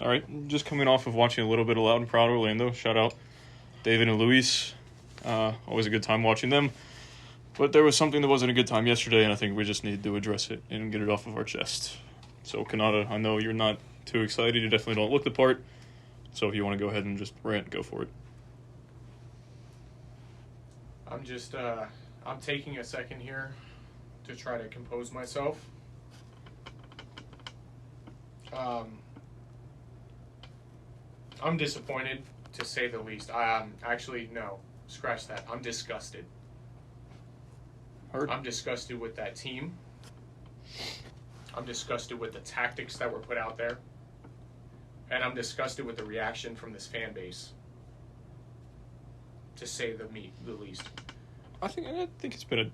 All right, just coming off of watching a little bit of Loud and Proud Orlando. Shout out David and Luis. Always a good time watching them. But there was something that wasn't a good time yesterday, and I think we just need to address it and get it off of our chest. So, Cannata, I know you're not too excited. You definitely don't look the part. So if you want to go ahead and just rant, go for it. I'm taking a second here to try to compose myself. I'm disappointed, to say the least. Actually, no. Scratch that. I'm disgusted. Heard. I'm disgusted with that team. I'm disgusted with the tactics that were put out there. And I'm disgusted with the reaction from this fan base, to say the least. I think it's been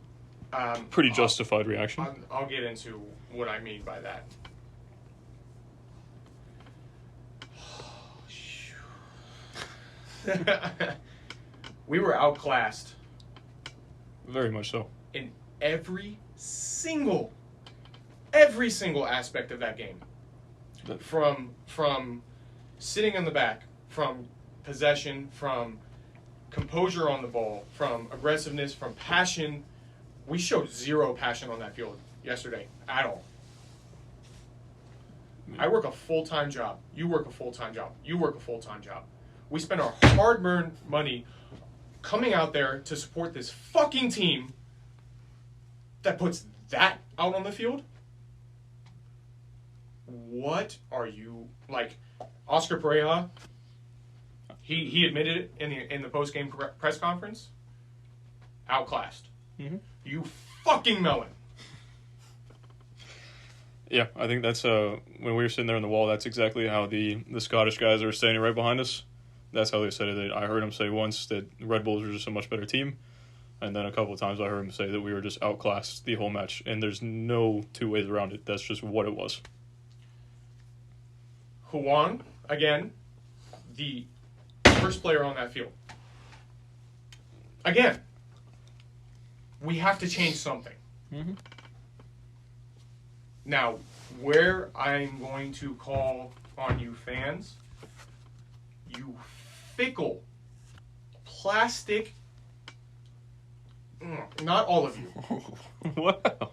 a pretty justified reaction. I'll get into what I mean by that. We were outclassed. Very much so. In every single aspect of that game. From sitting in the back, from possession, from composure on the ball, from aggressiveness, from passion. We showed zero passion on that field yesterday at all. I work a full-time job. You work a full-time job. You work a full-time job. We spend our hard-earned money coming out there to support this fucking team that puts that out on the field. What are you, like, Oscar Pereira? He admitted it in the post-game press conference. Outclassed. Mm-hmm. You fucking melon. Yeah, I think that's when we were sitting there on the wall. That's exactly how the Scottish guys that were standing right behind us. That's how they said it. I heard him say once that Red Bulls were just a much better team, and then a couple of times I heard him say that we were just outclassed the whole match. And there's no two ways around it. That's just what it was. Juan, again, the first player on that field. Again, we have to change something. Mm-hmm. Now, where I'm going to call on you fans, you fickle, plastic, not all of you. Wow.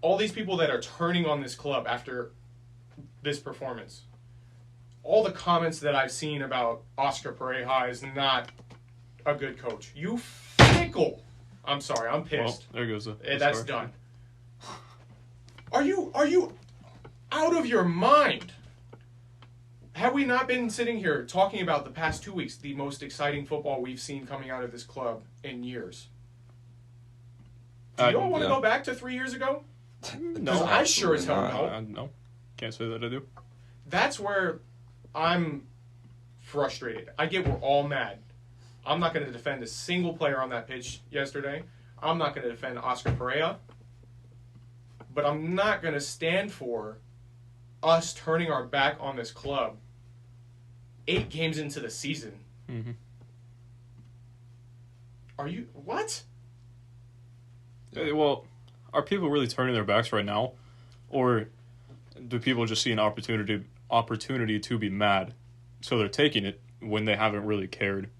All these people that are turning on this club after this performance. All the comments that I've seen about Oscar Pereira is not a good coach. You fickle. I'm sorry, I'm pissed. Well, there goes the That's scar. done. Are you out of your mind? Have we not been sitting here talking about the past 2 weeks, the most exciting football we've seen coming out of this club in years? Do you all want to go back to 3 years ago? No, I sure as hell don't. No, can't say that I do. That's where I'm frustrated. I get we're all mad. I'm not going to defend a single player on that pitch yesterday. I'm not going to defend Oscar Pereira. But I'm not going to stand for us turning our back on this club 8 games into the season. Mm-hmm. Are you... What? Well, are people really turning their backs right now? Or do people just see an opportunity to be mad, so they're taking it when they haven't really cared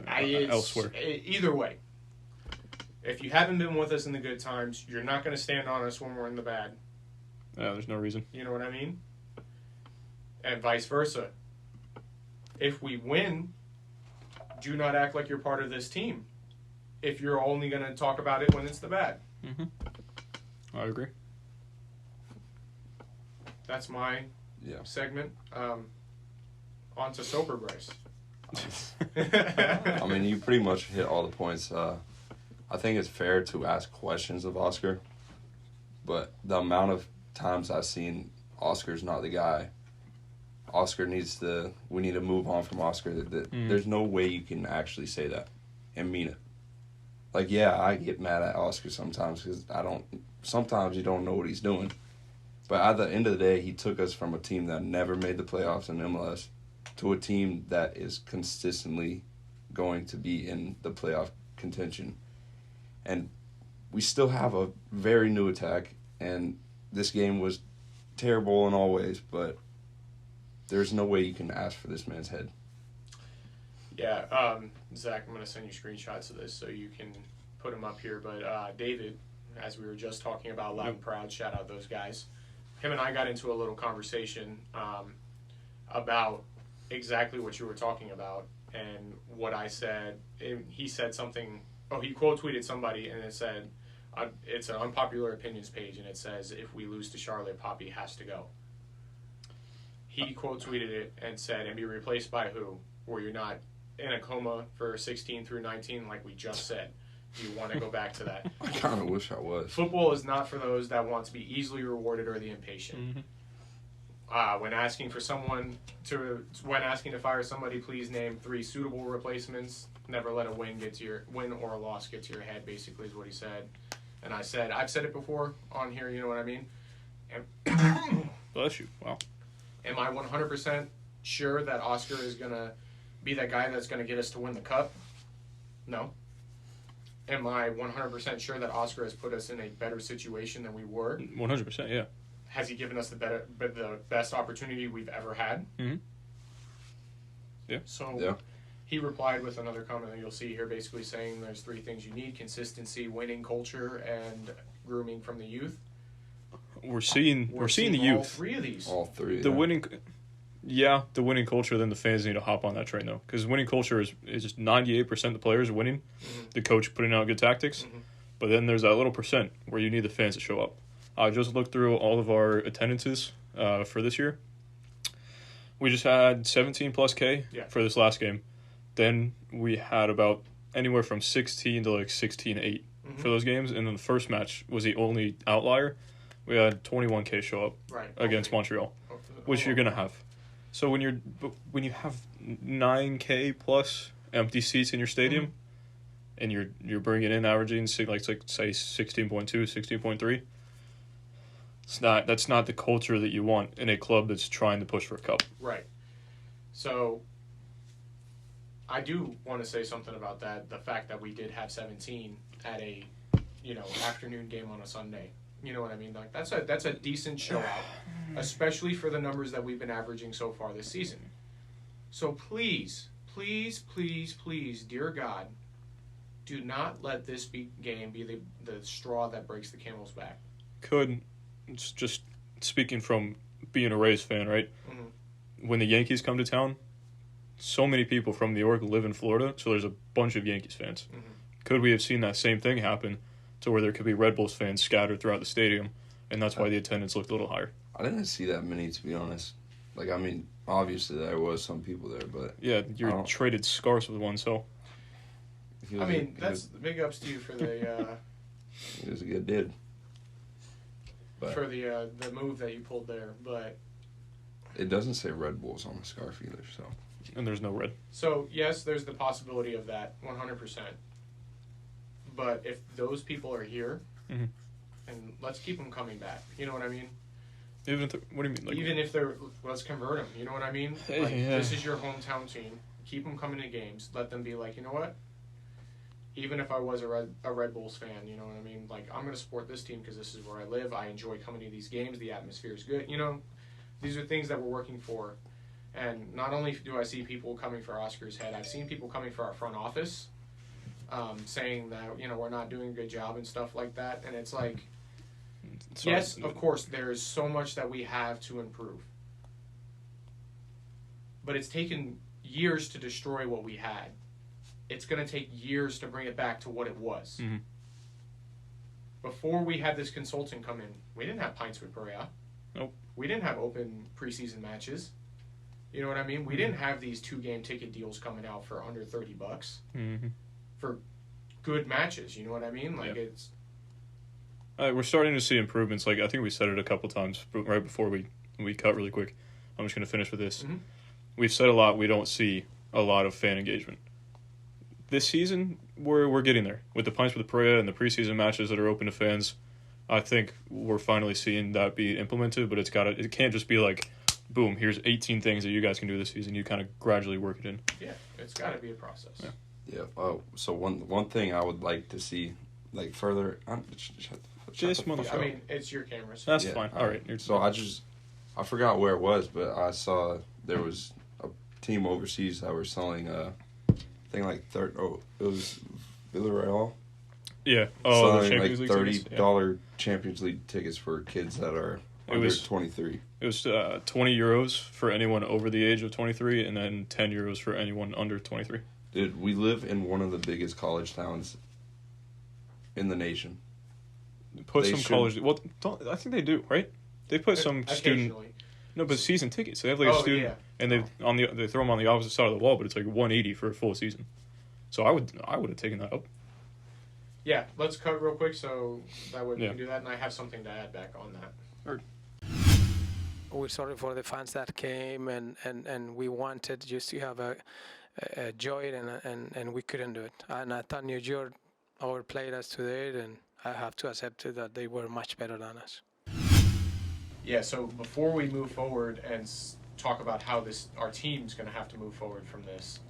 elsewhere? Either way. If you haven't been with us in the good times, you're not going to stand on us when we're in the bad. Yeah, there's no reason. You know what I mean? And vice versa. If we win, do not act like you're part of this team. If you're only going to talk about it when it's the bad. Mm-hmm. I agree. That's my segment. On to Sober Bryce. I mean, you pretty much hit all the points. I think it's fair to ask questions of Oscar, but the amount of times I've seen Oscar's not the guy. We need to move on from Oscar. There's no way you can actually say that and mean it. Like, yeah, I get mad at Oscar sometimes because sometimes you don't know what he's doing. But at the end of the day, he took us from a team that never made the playoffs in MLS to a team that is consistently going to be in the playoff contention. And we still have a very new attack, and this game was terrible in all ways, but there's no way you can ask for this man's head. Yeah, Zach, I'm going to send you screenshots of this so you can put them up here. But David, as we were just talking about Loud and Proud, shout out those guys. Him and I got into a little conversation about exactly what you were talking about and what I said. He said something, he quote tweeted somebody and it said, it's an unpopular opinions page and it says, if we lose to Charlotte, Poppy has to go. He quote tweeted it and said, and be replaced by who? Where you're not in a coma for 16 through 19 like we just said. Do you want to go back to that? I kind of wish I was. Football is not for those that want to be easily rewarded or the impatient. When asking to fire somebody, please name 3 suitable replacements. Never let a win or a loss get to your head. Basically, is what he said. And I said, I've said it before on here. You know what I mean? Bless you. Wow. Am I 100% sure that Oscar is gonna be that guy that's gonna get us to win the cup? No. Am I 100% sure that Oscar has put us in a better situation than we were? 100%, yeah. Has he given us the best opportunity we've ever had? Mm-hmm. Yeah. So he replied with another comment that you'll see here, basically saying there's 3 things you need: consistency, winning culture, and grooming from the youth. We're seeing the all youth. 3 of these. All 3. The winning culture. Then the fans need to hop on that train though, because winning culture is just 98% of the players are winning, the coach putting out good tactics, but then there's that little percent where you need the fans to show up. I just looked through all of our attendances for this year. We just had 17 plus K for this last game. Then we had about anywhere from 16 to like 16.8 for those games, and then the first match was the only outlier. We had 21K show up against Montreal, which you're gonna have. So when you have 9K plus empty seats in your stadium, and you're bringing in averaging say 16.2, 16.3, that's not the culture that you want in a club that's trying to push for a cup. Right. So I do want to say something about that. The fact that we did have 17 at a afternoon game on a Sunday. You know what I mean? Like that's a decent show out, especially for the numbers that we've been averaging so far this season. So please, please, please, please, dear God, do not let this game be the straw that breaks the camel's back. It's just speaking from being a Rays fan, right? Mm-hmm. When the Yankees come to town, so many people from New York live in Florida, so there's a bunch of Yankees fans. Mm-hmm. Could we have seen that same thing happen to where there could be Red Bulls fans scattered throughout the stadium, and that's why the attendance looked a little higher? I didn't see that many, to be honest. Like, I mean, obviously there was some people there, but... Yeah, you traded scarves with one, so... I mean, that's big ups to you for the... It was a good dude. But for the move that you pulled there, but... It doesn't say Red Bulls on the scarf either, so... And there's no red. So, yes, there's the possibility of that, 100%. But if those people are here, and let's keep them coming back. You know what I mean? What do you mean? Like, even if let's convert them. You know what I mean? This is your hometown team. Keep them coming to games. Let them be like, you know what? Even if I was a Red Bulls fan, you know what I mean? Like, I'm going to support this team because this is where I live. I enjoy coming to these games. The atmosphere is good. You know, these are things that we're working for. And not only do I see people coming for Oscar's head, I've seen people coming for our front office, saying that, we're not doing a good job and stuff like that. And it's like, yes, of course, there is so much that we have to improve. But it's taken years to destroy what we had. It's going to take years to bring it back to what it was. Mm-hmm. Before we had this consultant come in, we didn't have pints with Perea. Nope. We didn't have open preseason matches. You know what I mean? We didn't have these 2-game ticket deals coming out for under $30 for good matches. You know what I mean? Like it's. We're starting to see improvements. Like I think we said it a couple times right before we cut really quick. I'm just going to finish with this. Mm-hmm. We've said a lot. We don't see a lot of fan engagement. This season, we're getting there with the pints with the Perea and the preseason matches that are open to fans. I think we're finally seeing that be implemented, but it can't just be like, boom, here's 18 things that you guys can do this season. You kind of gradually work it in. Yeah, it's got to be a process. Yeah. Oh, so one thing I would like to see, like further. I mean, it's your cameras. That's fine. All right. So I forgot where it was, but I saw there was a team overseas that were selling I think like it was Villarreal. Yeah. Oh, the selling Champions like League $30 Champions League tickets for kids that are under 23. It was €20 for anyone over the age of 23, and then €10 for anyone under 23. Dude, we live in one of the biggest college towns in the nation. Put some college. Well, I think they do, right? They put some student. Occasionally. No, but season tickets. They have like a student, and they throw them on the opposite side of the wall, but it's like $180 for a full season. So I would have taken that up. Yeah, let's cut real quick so that way we can do that, and I have something to add back on that. We're sorry for the fans that came, and we wanted just to have a joy, and we couldn't do it. And I thought New York overplayed us today, and I have to accept it that they were much better than us. Yeah, so before we move forward and talk about how our team's going to have to move forward from this,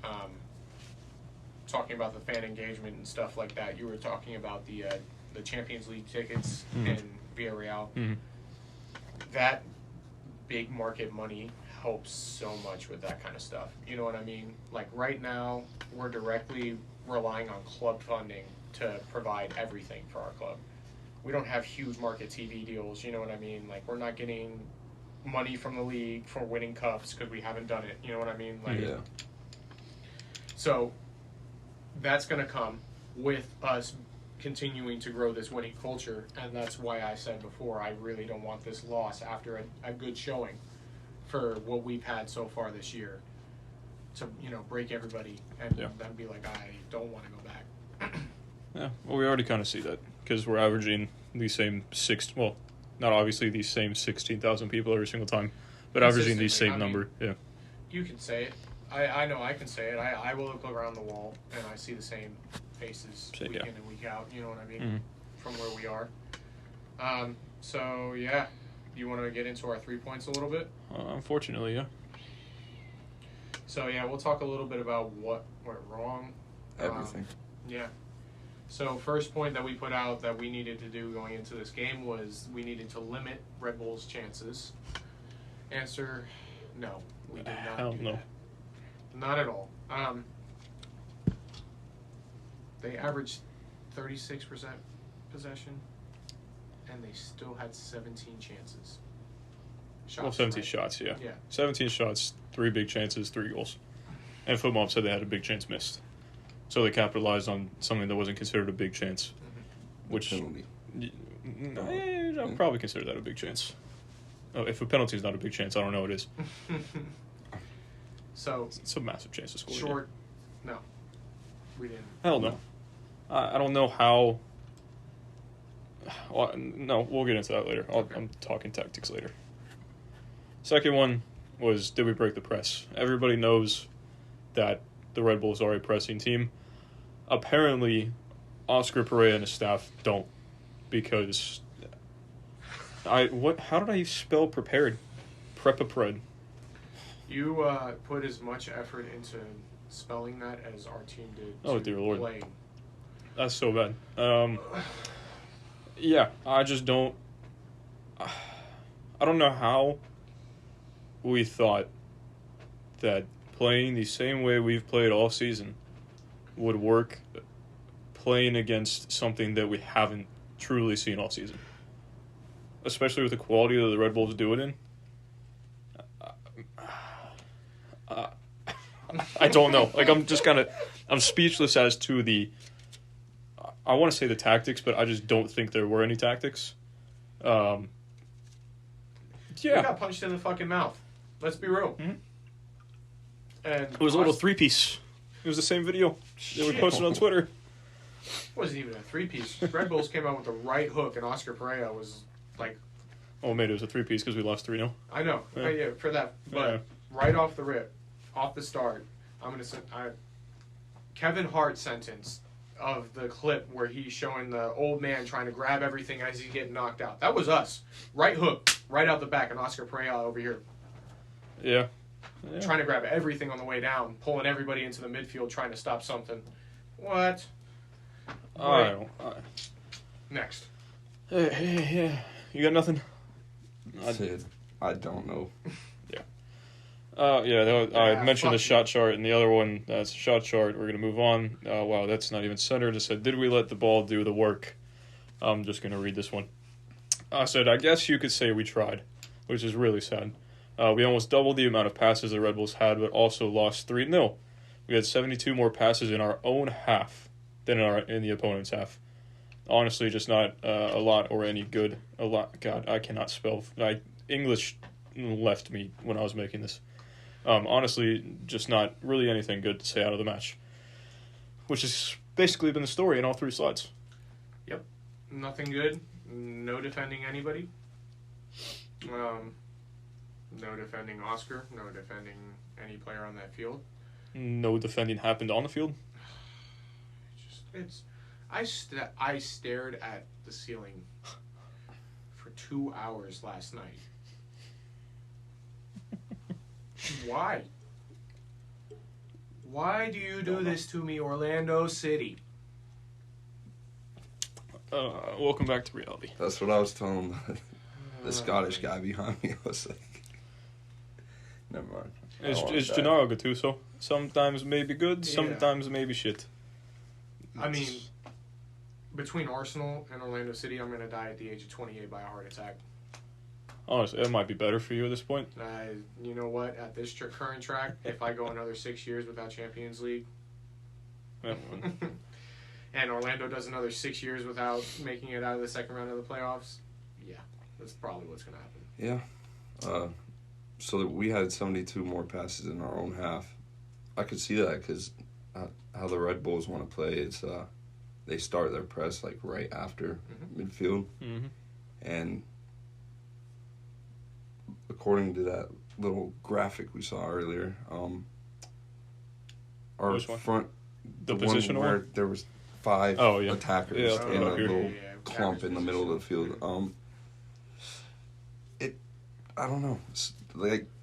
talking about the fan engagement and stuff like that, you were talking about the Champions League tickets in Villarreal. Mm-hmm. That big market money helps so much with that kind of stuff. You know what I mean? Like right now, we're directly relying on club funding to provide everything for our club. We don't have huge market TV deals, you know what I mean? Like, we're not getting money from the league for winning cups because we haven't done it, you know what I mean? Like, yeah. So, that's going to come with us continuing to grow this winning culture, and that's why I said before, I really don't want this loss after a good showing for what we've had so far this year to, break everybody and then be like, I don't want to go back. Yeah, well, we already kind of see that because we're averaging the same not obviously these same 16,000 people every single time, but averaging the same number. Yeah. You can say it. I know I can say it. I will look around the wall and I see the same faces week in and week out. You know what I mean? Mm-hmm. From where we are. So yeah, you want to get into our 3 points a little bit? Unfortunately, yeah. So yeah, we'll talk a little bit about what went wrong. Everything. Yeah. So first point that we put out that we needed to do going into this game was we needed to limit Red Bull's chances. Answer, no. We did not Hell do no. that. Not at all. They averaged 36% possession, and they still had 17 chances. 17 shots, yeah. 17 shots, 3 big chances, 3 goals. And Footmob said they had a big chance missed. So they capitalized on something that wasn't considered a big chance, which I'd probably consider that a big chance. Oh, if a penalty is not a big chance, I don't know what it is. So it's a massive chance to score. Short, no, we didn't. Hell no. I don't know how. Well, no, we'll get into that later. I'm talking tactics later. Second one was, did we break the press? Everybody knows that the Red Bulls are a pressing team. Apparently, Oscar Perea and his staff don't, because how did I spell prepared? Prepapred. You put as much effort into spelling that as our team did. Oh dear Lord, playing. That's so bad. Yeah, I just don't. I don't know how we thought that playing the same way we've played all season would work playing against something that we haven't truly seen all season. Especially with the quality that the Red Bulls do it in. I don't know. Like, I'm speechless as to I want to say the tactics, but I just don't think there were any tactics. Yeah. We got punched in the fucking mouth. Let's be real. Mm-hmm. And it was a little 3-piece. It was the same video that we posted on Twitter. It wasn't even a 3-piece. Red Bulls came out with the right hook, and Oscar Perea was like... Oh, mate, it was a 3-piece because we lost 3-0. I know. Yeah, for that. But right off the rip, off the start, I'm going to say... Kevin Hart sentence of the clip where he's showing the old man trying to grab everything as he's getting knocked out. That was us. Right hook, right out the back, and Oscar Perea over here. Yeah. Trying to grab everything on the way down, pulling everybody into the midfield, trying to stop something. What? Next. Hey, you got nothing? I don't know. Yeah. I mentioned the fuck shot chart, and the other one, that's a shot chart. We're going to move on. Wow, that's not even centered. It said, did we let the ball do the work? I'm just going to read this one. I said, I guess you could say we tried, which is really sad. We almost doubled the amount of passes the Red Bulls had, but also lost 3-0. We had 72 more passes in our own half than in the opponent's half. Honestly, just not a lot or any good. A lot. God, I cannot spell. English left me when I was making this. Honestly, just not really anything good to say out of the match. Which has basically been the story in all three slides. Yep. Nothing good. No defending anybody. No defending Oscar. No defending any player on that field. No defending happened on the field. I stared at the ceiling for 2 hours last night. Why? Why do you do this to me, Orlando City? Welcome back to reality. That's what I was telling the Scottish guy behind me. I was like, never mind. It's Gennaro Gattuso. Sometimes maybe good, sometimes maybe shit. I mean, between Arsenal and Orlando City, I'm going to die at the age of 28 by a heart attack. Honestly, it might be better for you at this point. You know what? At this current track, if I go another 6 years without Champions League, Yeah. and Orlando does another 6 years without making it out of the second round of the playoffs, yeah, that's probably what's going to happen. Yeah. So that we had 72 more passes in our own half. I could see that because how the Red Bulls want to play is they start their press like right after midfield. Mm-hmm. And according to that little graphic we saw earlier, our Which one? front, The one positional where one? there was 5 attackers Yeah, in a up here. little clump in the middle of the field. I don't know.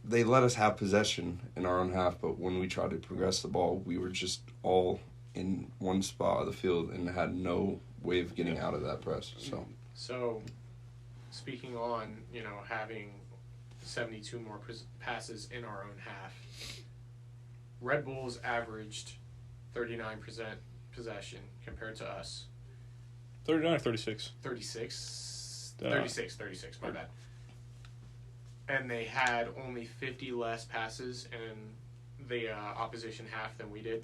They let us have possession in our own half, but when we tried to progress the ball, we were just all in one spot of the field and had no way of getting out of that press. So, speaking on, having 72 more passes in our own half, Red Bulls averaged 39% possession compared to us. 39 or 36? 36, my bad. And they had only 50 less passes in the opposition half than we did.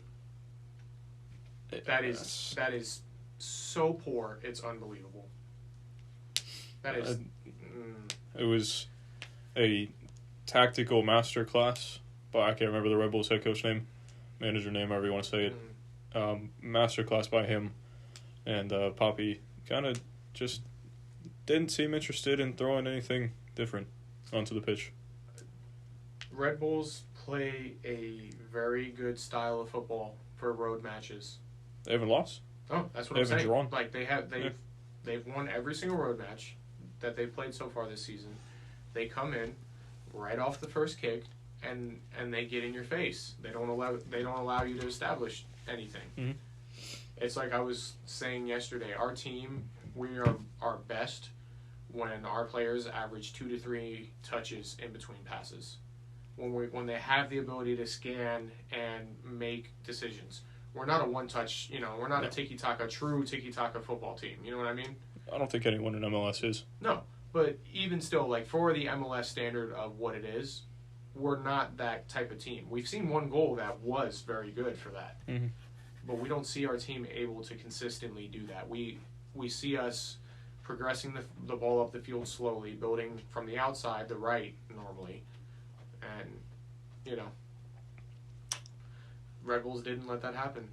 That is so poor, it's unbelievable. That is... It was a tactical masterclass, but I can't remember the Red Bulls head coach name, manager name, however you want to say it. Masterclass by him. And Poppy kind of just didn't seem interested in throwing anything different onto the pitch. Red Bulls play a very good style of football for road matches. They haven't lost? Oh, that's what They I'm saying. haven't drawn? Like they've won every single road match that they've played so far this season. They come in right off the first kick and they get in your face. They don't allow you to establish anything. Mm-hmm. It's like I was saying yesterday. Our team, we are our best when our players average 2 to 3 touches in between passes. When they have the ability to scan and make decisions. We're not a one-touch, we're not a true tiki-taka football team. You know what I mean? I don't think anyone in MLS is. No, but even still, like for the MLS standard of what it is, we're not that type of team. We've seen one goal that was very good for that. Mm-hmm. But we don't see our team able to consistently do that. We see us progressing the ball up the field slowly, building from the outside, the right, normally. And, Red Bulls didn't let that happen.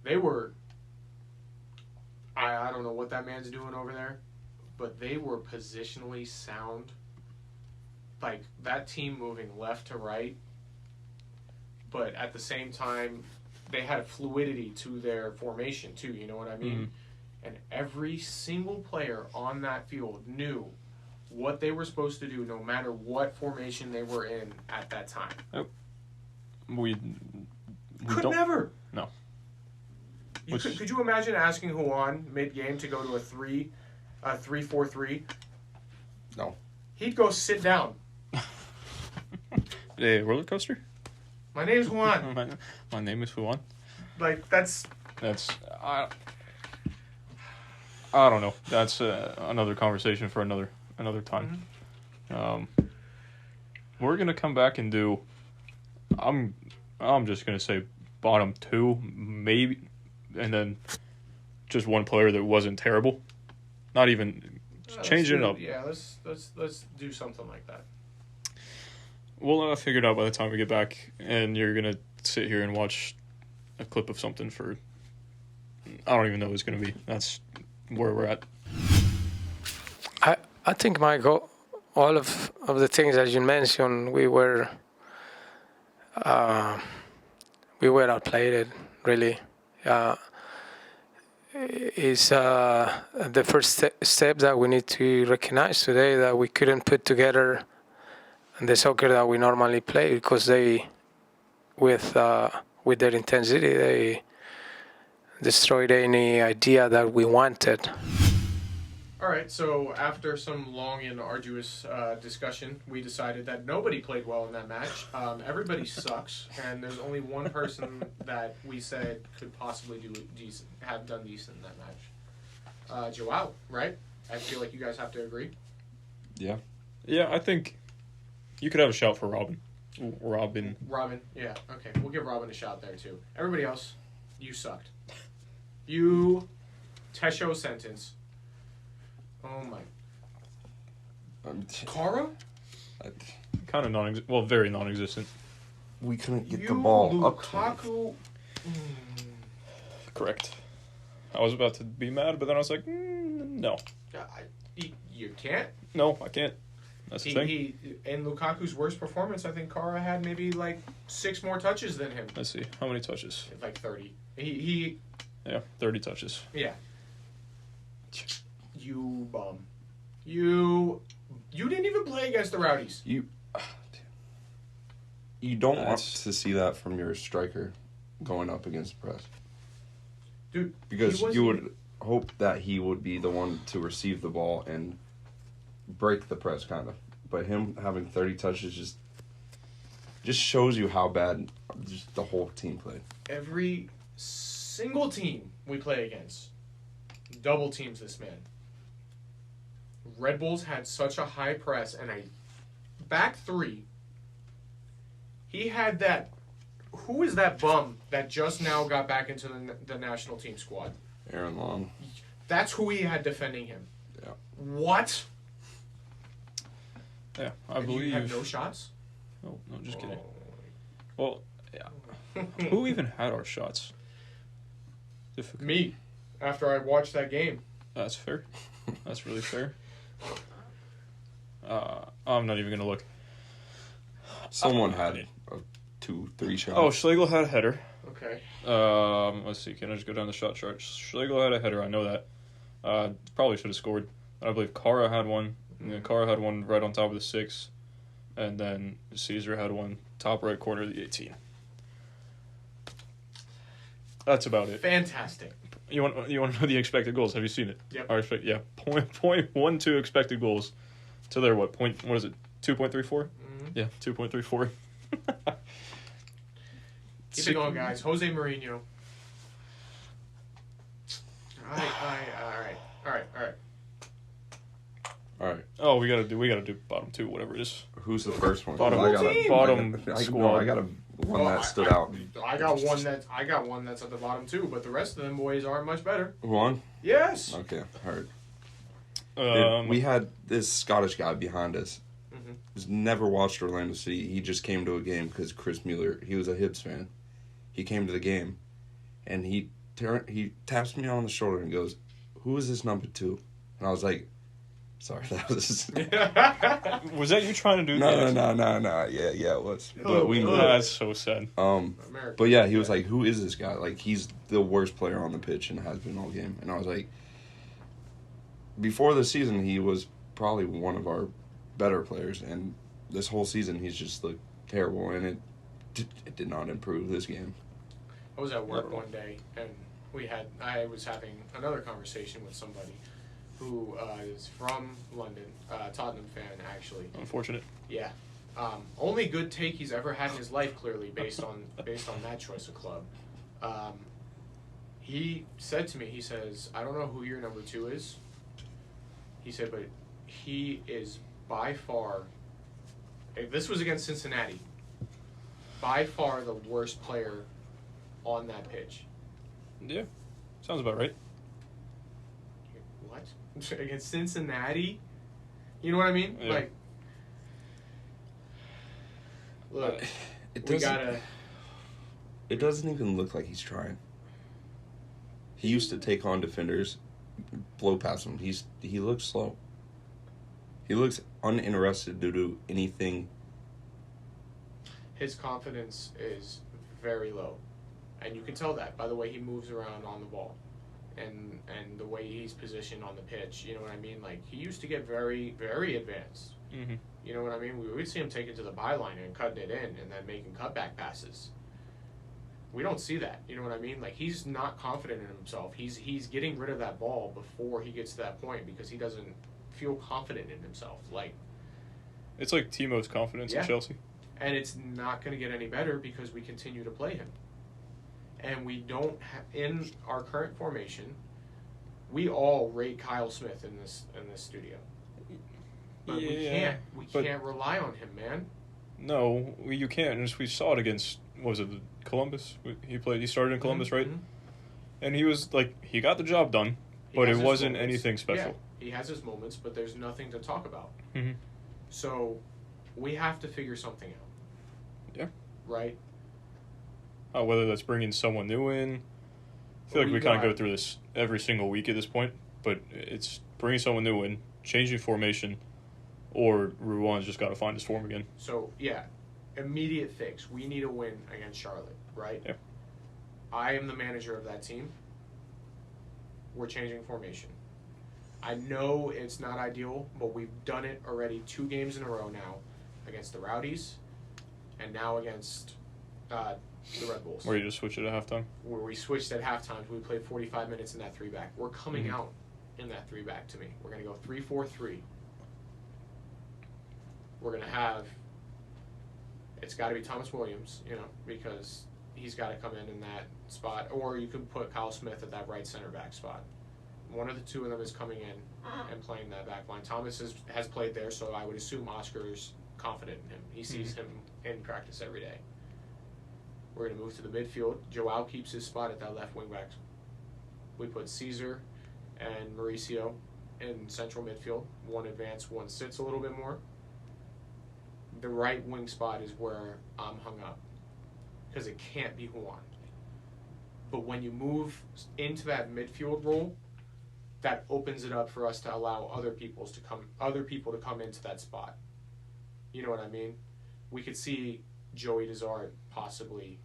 They were, I don't know what that man's doing over there, but they were positionally sound. Like, that team moving left to right, but at the same time, they had a fluidity to their formation, too, you know what I mean? Mm-hmm. And every single player on that field knew what they were supposed to do no matter what formation they were in at that time. Yep. We Could don't, never. No. Could you imagine asking Juan mid-game to go to a 3-4-3? No. He'd go sit down. a roller coaster? My name's Juan. My name is Juan. Like, that's... I don't know. That's another conversation for another time. We're gonna come back and do. I'm just gonna say bottom 2, maybe, and then just one player that wasn't terrible. Not even changing it up. Yeah, let's do something like that. We'll figure it out by the time we get back, and you're gonna sit here and watch a clip of something for. I don't even know what it's gonna be. That's where we're at. I think, Michael, all of the things that you mentioned, we were outplayed. Really, is the first step that we need to recognize today, that we couldn't put together the soccer that we normally play, because they, with their intensity, they destroyed any idea that we wanted. All right, so after some long and arduous discussion, we decided that nobody played well in that match. Everybody sucks, and there's only one person that we said could possibly have done decent in that match. Joao, right? I feel like you guys have to agree. Yeah. Yeah, I think you could have a shout for Robin. Robin, yeah. Okay, we'll give Robin a shout there, too. Everybody else, you sucked. You, Tesho sentence. Oh, my. Kara? kind of very non-existent. We couldn't get the ball up to Lukaku. Correct. I was about to be mad, but then I was like, no. You can't. No, I can't. That's the thing. In Lukaku's worst performance, I think Kara had maybe like 6 more touches than him. Let's see. How many touches? Like 30. Yeah, 30 touches. Yeah. You bum. You didn't even play against the Rowdies. You don't want to see that from your striker going up against the press. Dude, because you would hope that he would be the one to receive the ball and break the press, kind of. But him having 30 touches just shows you how bad just the whole team played. Every single team we play against double teams this man. Red Bulls had such a high press, and a back 3. He had that. Who is that bum that just now got back into the national team squad? Aaron Long. That's who he had defending him. Yeah. What? Yeah, I and believe. You have no shots? No, just kidding. Well, yeah. Who even had our shots? Difficult. Me. After I watched that game. That's fair. That's really fair. I'm not even gonna look. Someone had 2-3 shots. Oh, Schlegel had a header. Okay. Let's see. Can I just go down the shot chart? Schlegel had a header. I know that. Probably should have scored. I believe Kara had one. And then Kara had one right on top of the 6. And then Caesar had one top right corner of the 18. That's about it. Fantastic. You want to know the expected goals? Have you seen it? Yep. Our .12 expected goals to their what is it? 2.34? Mm-hmm. Yeah, 2.34. Keep it going, guys. Jose Mourinho. All right. Oh, we gotta do bottom 2, whatever it is. Who's the first one? Bottom squad. I got one that stood out. I got one that's at the bottom too, but the rest of them boys aren't much better. One? Yes. Okay, heard. We had this Scottish guy behind us. Mm-hmm. He's never watched Orlando City. He just came to a game because Chris Mueller, he was a Hibs fan. He came to the game, and he taps me on the shoulder and goes, "Who is this number 2?" And I was like, sorry, that was... Was that you trying to do No. Yeah, it was. But we knew. That's so sad. But yeah, he was like, "Who is this guy?" Like, he's the worst player on the pitch and has been all game. And I was like, before the season, he was probably one of our better players, and this whole season he's just looked terrible, and it did not improve this game. I was at work one day, and I was having another conversation with somebody who is from London, Tottenham fan, actually. Unfortunate. Yeah. Only good take he's ever had in his life, clearly, based on that choice of club. He said to me, he says, I don't know who your number 2 is. He said, but he is by far, this was against Cincinnati, by far the worst player on that pitch. Yeah, sounds about right. What? Against Cincinnati? You know what I mean? Yeah. Like, look, It we doesn't. gotta. It doesn't even look like he's trying. He used to take on defenders, blow past them. He looks slow. He looks uninterested to do anything. His confidence is very low, and you can tell that by the way he moves around on the ball, and the way he's positioned on the pitch. You know what I mean? Like, he used to get very, very advanced. Mm-hmm. You know what I mean? We would see him take it to the byline and cutting it in, and then making cutback passes. We don't see that. You know what I mean? Like, he's not confident in himself. He's getting rid of that ball before he gets to that point because he doesn't feel confident in himself. Like, It's like Timo's confidence in Chelsea. And it's not going to get any better because we continue to play him. And we don't in our current formation, we all rate Kyle Smith in this studio. But we can't rely on him, man. No, you can't. And we saw it against, what was it, Columbus? He started in Columbus, right? Mm-hmm. And he was like, he got the job done, but it wasn't anything special. Yeah, he has his moments, but there's nothing to talk about. Mm-hmm. So we have to figure something out. Yeah. Right? Whether that's bringing someone new in. I feel like we kind of go through this every single week at this point, but it's bringing someone new in, changing formation, or Ruan's just got to find his form again. So, yeah, immediate fix. We need a win against Charlotte, right? Yeah. I am the manager of that team. We're changing formation. I know it's not ideal, but we've done it already 2 games in a row now against the Rowdies and now against the Red Bulls. Where you just switch it at halftime? Where we switched at halftime. We played 45 minutes in that 3-back. We're coming out in that 3-back to me. We're going to go 3-4-3. We're going to have, it's got to be Thomas Williams, because he's got to come in that spot. Or you can put Kyle Smith at that right center back spot. One of the two of them is coming in and playing that back line. Thomas has played there, so I would assume Oscar's confident in him. He sees him in practice every day. We're going to move to the midfield. Joao keeps his spot at that left wing back. We put Caesar and Mauricio in central midfield. One advanced, one sits a little bit more. The right wing spot is where I'm hung up because it can't be Juan. But when you move into that midfield role, that opens it up for us to allow other people to come into that spot. You know what I mean? We could see Joey Desart possibly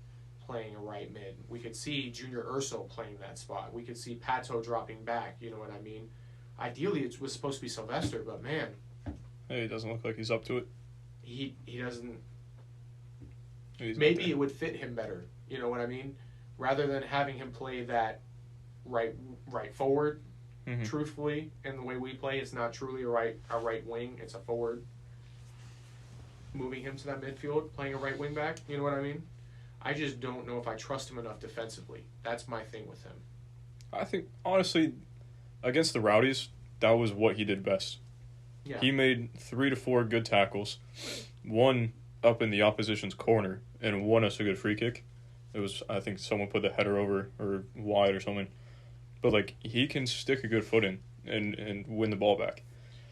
playing a right mid. We could see Junior Urso playing that spot. We could see Pato dropping back. You know what I mean? Ideally, it was supposed to be Sylvester, but man, hey, it doesn't look like he's up to it. He doesn't. Maybe it would fit him better. You know what I mean? Rather than having him play that right forward. Mm-hmm. Truthfully, in the way we play, it's not truly a right wing. It's a forward. Moving him to that midfield, playing a right wing back. You know what I mean? I just don't know if I trust him enough defensively. That's my thing with him. I think, honestly, against the Rowdies, that was what he did best. Yeah. He made 3 to 4 good tackles, one up in the opposition's corner, and won us a good free kick. It was, I think, someone put the header over or wide or something. But, like, he can stick a good foot in and win the ball back.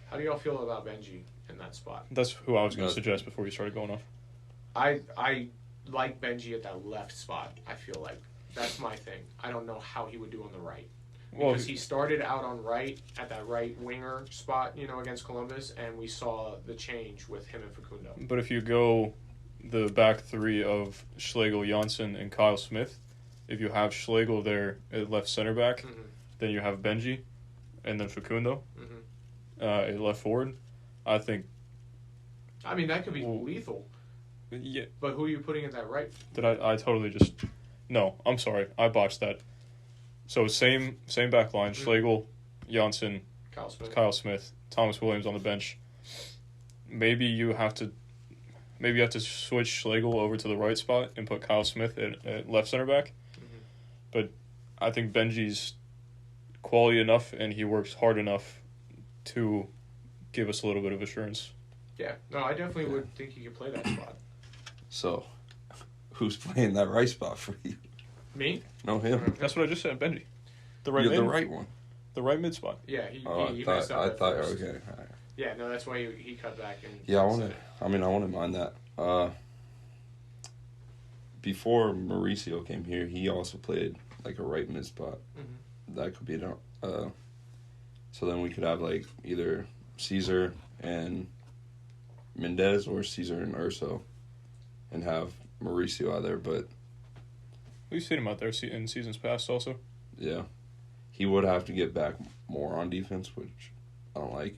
How do y'all feel about Benji in that spot? That's who I was going to suggest before you started going off. I like Benji at that left spot, I feel like. That's my thing. I don't know how he would do on the right. Because he started out on right, at that right winger spot, against Columbus, and we saw the change with him and Facundo. But if you go the back 3 of Schlegel, Janssen, and Kyle Smith, if you have Schlegel there at left center back, then you have Benji, and then Facundo at left forward, I think... I mean, that could be lethal. Yeah. But who are you putting at that right? I totally just... No, I'm sorry. I botched that. So same back line, Schlegel, Janssen, Kyle Smith, Thomas Williams on the bench. Maybe you have to... maybe you have to switch Schlegel over to the right spot and put Kyle Smith at left center back. Mm-hmm. But I think Benji's quality enough and he works hard enough to give us a little bit of assurance. Yeah, no, I definitely would think he could play that spot. So, who's playing that right spot for you? Me? No, him. That's what I just said, Benji. The right You're mid, the right one. the right mid spot. Yeah, he I messed thought. up at first. Okay. All right. Yeah, no, that's why he cut back and. Yeah, I said want it. to. I mean, I wouldn't mind that. Before Mauricio came here, he also played like a right mid spot. Mm-hmm. That could be it. So then we could have like either Caesar and Mendez or Caesar and Urso, and have Mauricio out there. But We've seen him out there in seasons past also. yeah, he would have to get back more on defense, which I don't like,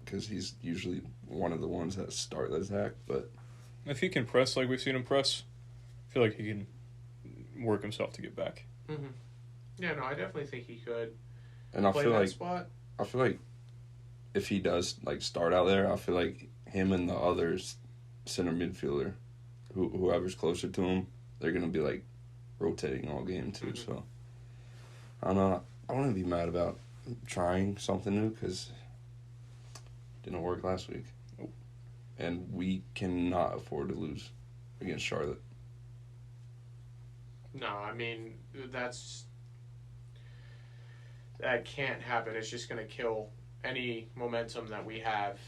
because he's usually one of the ones that start the attack. But If he can press like we've seen him press, I feel like he can work himself to get back. Mm-hmm. Yeah, no, I definitely think he could and I play feel that like spot. if he does like start out there, I feel like him and the other center midfielder, whoever's closer to him, they're gonna be like rotating all game too. Mm-hmm. So I don't know. I wouldn't be mad about trying something new because it didn't work last week, Nope. and we cannot afford to lose against Charlotte. No, I mean that can't happen. It's just going to kill any momentum that we have,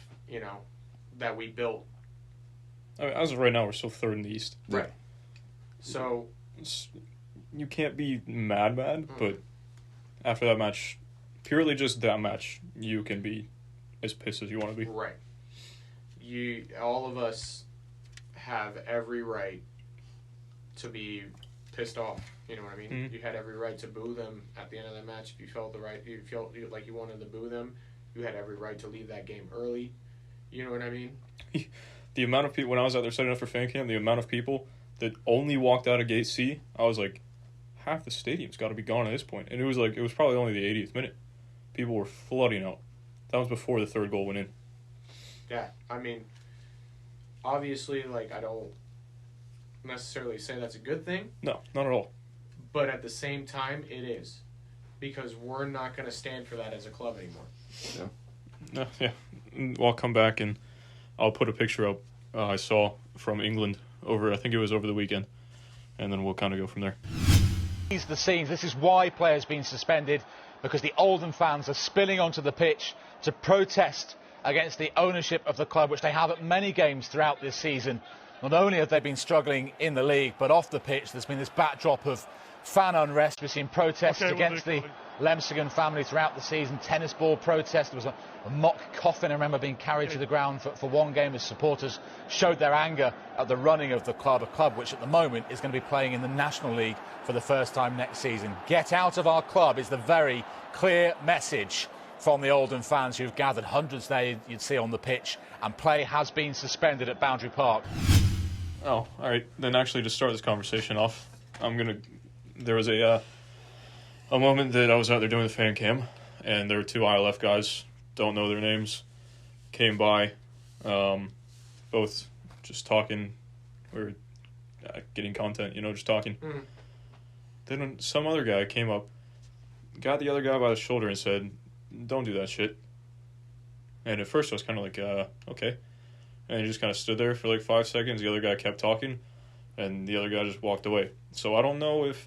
that we built. I mean, as of right now, we're still third in the East. Right. So You can't be mad, Mm. but after that match, purely just that match, you can be as pissed as you want to be. right, all of us have every right to be pissed off. You know what I mean? Mm-hmm. You had every right to boo them at the end of that match. If you felt like you wanted to boo them, you had every right to leave that game early. You know what I mean? The amount of people, when I was out there setting up for fan cam, the amount of people that only walked out of gate C, I was like, half the stadium's got to be gone at this point. And it was probably only the 80th minute. People were flooding out. That was before the third goal went in. Yeah, I mean, obviously, like, I don't necessarily say that's a good thing, No, not at all. but at the same time, it is. Because we're not going to stand for that as a club anymore. No, yeah. I'll come back and I'll put a picture up I saw from England I think it was over the weekend. And then we'll kind of go from there. These are the scenes. This is why players have been suspended, because the Oldham fans are spilling onto the pitch to protest against the ownership of the club, which they have at many games throughout this season. Not only have they been struggling in the league, but off the pitch there's been this backdrop of fan unrest. We've seen protests against the Lemsigan family throughout the season, tennis ball protest. There was a mock coffin, I remember, being carried to the ground for one game as supporters showed their anger at the running of the club, a club which at the moment is going to be playing in the National League for the first time next season. Get out of our club is the very clear message from the Oldham fans who've gathered, hundreds there you'd see on the pitch, and play has been suspended at Boundary Park. Oh, all right. Then actually to start this conversation off, there was a moment that I was out there doing the fan cam, and there were two ILF guys, don't know their names, came by, both just talking, or getting content, just talking. Mm-hmm. Then when some other guy came up, got the other guy by the shoulder and said, "Don't do that shit." And at first I was kind of like, okay. And he just kind of stood there for like 5 seconds. The other guy kept talking, and the other guy just walked away. So I don't know if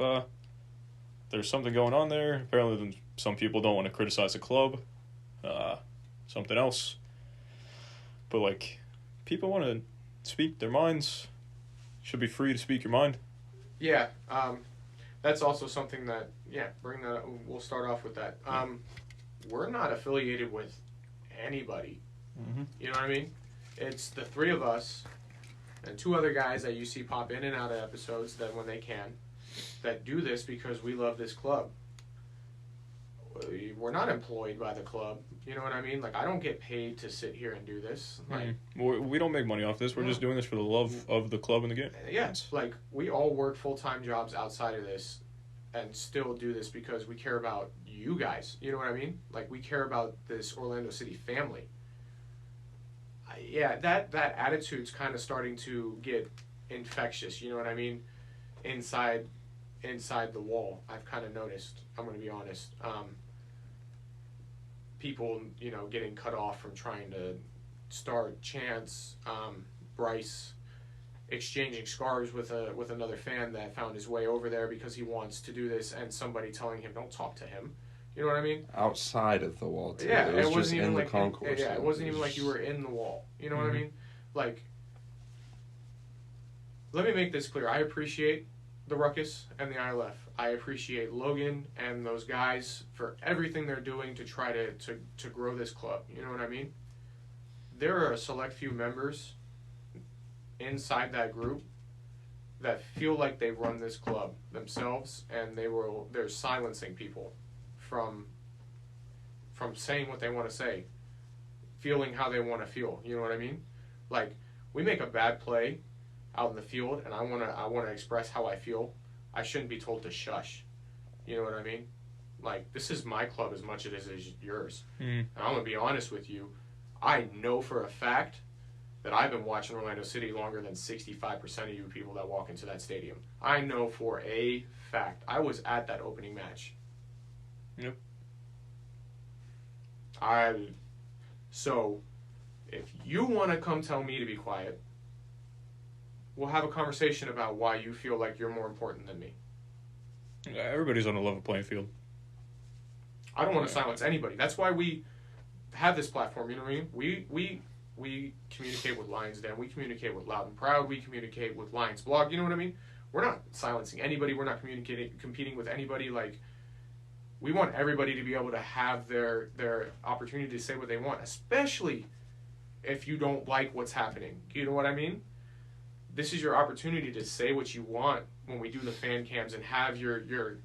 there's something going on there. Apparently some people don't want to criticize the club. Something else. But, like, people want to speak their minds. Should be free to speak your mind. Yeah, that's also something that, bring that up. We'll start off with that. We're not affiliated with anybody. Mm-hmm. You know what I mean? It's the three of us and two other guys that you see pop in and out of episodes that when they can, that do this because we love this club. We're not employed by the club. You know what I mean? Like, I don't get paid to sit here and do this. Like, We don't make money off this. We're just doing this for the love of the club and the game. yeah, like, we all work full-time jobs outside of this and still do this because we care about you guys. You know what I mean? Like, we care about this Orlando City family. yeah, that attitude's kind of starting to get infectious. You know what I mean? Inside the wall, I've kind of noticed. I'm going to be honest. People, getting cut off from trying to start chants. Bryce exchanging scarves with another fan that found his way over there because he wants to do this, and somebody telling him, "Don't talk to him." You know what I mean? Outside of the wall, too. Yeah, it was wasn't even in like the concourse. it wasn't even like you were in the wall. You know what I mean? Like, let me make this clear. I appreciate the Ruckus and the ILF. I appreciate Logan and those guys for everything they're doing to try to grow this club. You know what I mean? There are a select few members inside that group that feel like they run this club themselves, and they're silencing people from saying what they want to say, feeling how they want to feel. You know what I mean? Like, we make a bad play out in the field, and I want to express how I feel. I shouldn't be told to shush. You know what I mean? Like, this is my club as much as it is yours. And I'm gonna be honest with you. I know for a fact that I've been watching Orlando City longer than 65% of you people that walk into that stadium. I know for a fact. I was at that opening match. Yep. So, if you want to come tell me to be quiet, we'll have a conversation about why you feel like you're more important than me. Everybody's on a level playing field. I don't want to silence anybody. That's why we have this platform. You know what I mean? We communicate with Lions Den. We communicate with Loud and Proud. We communicate with Lions Blog. You know what I mean? We're not silencing anybody. We're not competing with anybody. Like, we want everybody to be able to have their opportunity to say what they want, especially if you don't like what's happening. You know what I mean? This is your opportunity to say what you want when we do the fan cams and have your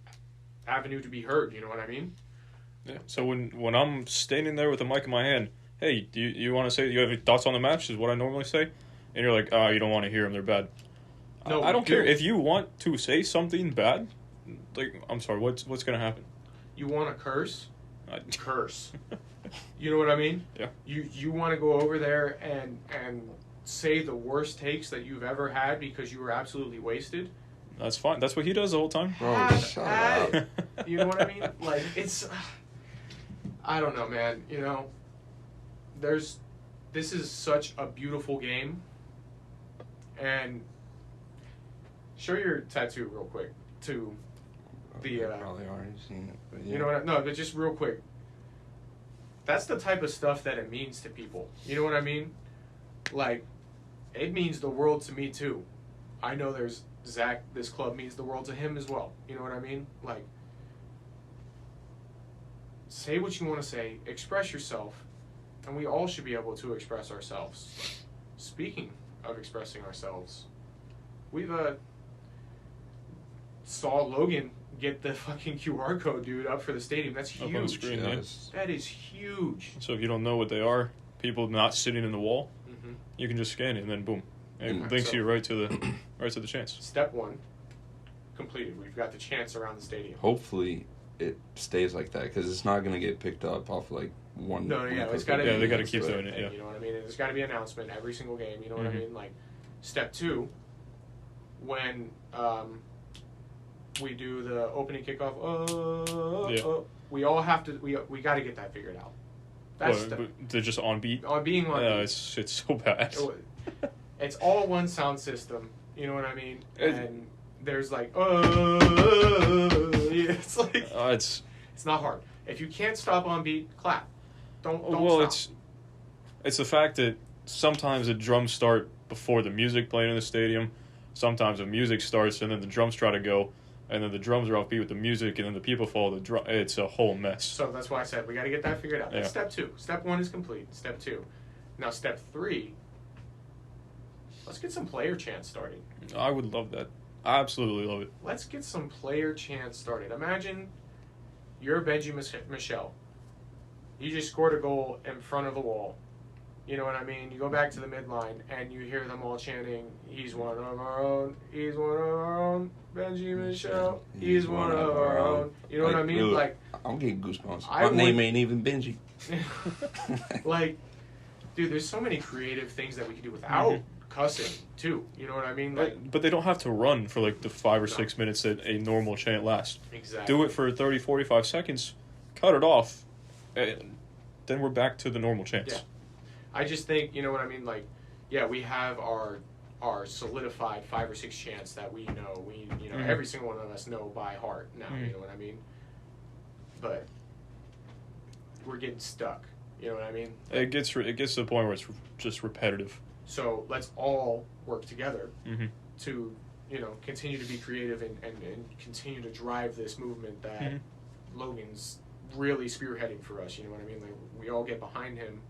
avenue to be heard. You know what I mean? Yeah. So when I'm standing there with a mic in my hand, hey, do you want to say you have any thoughts on the match? Is what I normally say, and you're like, you don't want to hear them. They're bad. No, I don't care if you want to say something bad. Like, I'm sorry. What's gonna happen? You want to curse? Curse. You know what I mean? Yeah. You want to go over there and say the worst takes that you've ever had because you were absolutely wasted? That's fine. That's what he does the whole time. Bro, shut up. You know what I mean? Like, it's... I don't know, man. You know, this is such a beautiful game. And show your tattoo real quick to the... I've probably already seen it, but yeah. You know what? No, but just real quick. That's the type of stuff that it means to people. You know what I mean? Like, it means the world to me too. I know there's Zach. This club means the world to him as well. You know what I mean? Like, say what you want to say. Express yourself, and we all should be able to express ourselves. Speaking of expressing ourselves, we've saw Logan get the fucking QR code, dude, up for the stadium. That's huge. Up on the screen, yeah. That is huge. So if you don't know what they are, people not sitting in the wall, you can just scan it and then boom, it links you right to the chance. Step one completed. We've got the chance around the stadium. Hopefully, it stays like that because it's not going to get picked up off like one. No, yeah, it's got to. Yeah, they got to keep doing it. Yeah, you know what I mean. And there's got to be an announcement every single game. You know what I mean. Like, step two, when we do the opening kickoff. We all have to. We got to get that figured out. That's they're just on beat. Being on beat. It's so bad. It's all one sound system. You know what I mean? And there's like, it's like it's not hard. If you can't stop on beat, clap. Don't stop. It's the fact that sometimes the drums start before the music playing in the stadium. Sometimes the music starts and then the drums try to go. And then the drums are off beat with the music, and then the people follow the drum. It's a whole mess. So that's why I said we got to get that figured out. Yeah. That's step two. Step one is complete. Step two. Now step three. Let's get some player chants started. I would love that. I absolutely love it. Let's get some player chants started. Imagine you're Benji Michelle. You just scored a goal in front of the wall. You know what I mean? You go back to the midline, and you hear them all chanting, "He's one of our own. He's one of our own. Benji Michelle. He's one of our own." You know what I mean? Look, like, I'm getting goosebumps. My name ain't even Benji. Like, Dude, there's so many creative things that we can do without cussing, too. You know what I mean? Like, But they don't have to run for like the 5 or 6 minutes that a normal chant lasts. exactly. Do it for 30, 45 seconds, cut it off, and then we're back to the normal chants. Yeah. I just think, you know what I mean? Like, yeah, we have our solidified 5 or 6 chants that we know. Every single one of us know by heart now. You know what I mean? But we're getting stuck. You know what I mean? It gets to the point where it's just repetitive. So let's all work together Mm-hmm. to, continue to be creative and continue to drive this movement that Logan's really spearheading for us. You know what I mean? Like, we all get behind him.